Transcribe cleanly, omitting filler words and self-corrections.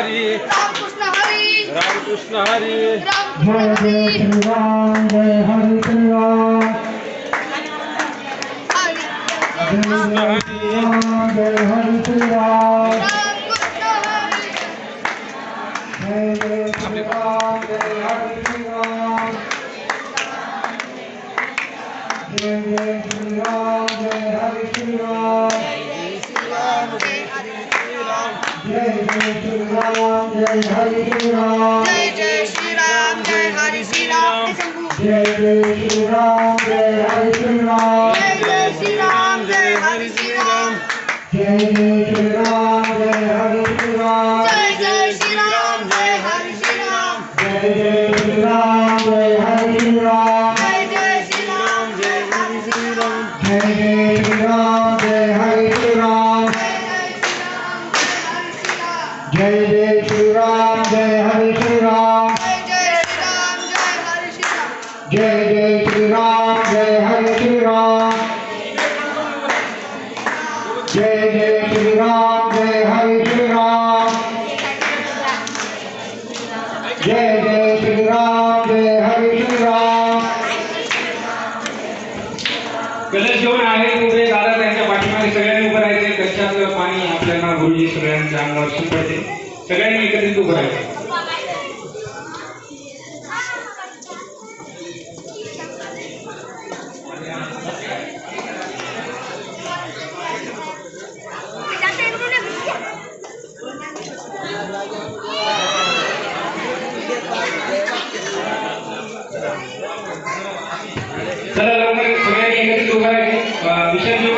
हरी रामकृष्ण हरी रामकृष्ण हरी जय जय श्री राम जय हरि श्री राम जय श्री राम जय हरि श्री राम जय जय श्री राम जय हरि श्री राम जय जय श्री राम जय हरि श्री राम जय जय श्री राम जय हरि श्री राम जय जय श्री राम जय हरि श्री राम जय जय श्री राम जय हरि श्री राम जय जय श्री राम जय हरि श्री राम जय जय श्री राम जय हरि श्री राम जय जय श्री राम जय हरि श्री राम जय जय श्री राम जय हरि श्री राम जय जय श्री राम जय हरि श्री राम जय जय श्री राम जय हरि श्री राम जय जय श्री राम जय हरि श्री राम जय जय श्री राम जय हरि श्री राम जय जय श्री राम जय हरि श्री राम जय जय श्री राम जय हरि श्री राम कलश घेऊन आहे उभे दादा त्यांच्या पाठीमागे सगळ्यांनी उभं राहायचे कशातलं पाणी आपल्याला गुरुजी सगळ्यांच्या अंगावर शिंपडते सगळ्यांनी एकत्रित उभं राहायचं चला लवकर सगळ्यांनी एकत्रित उभं राहायचे विसर्जन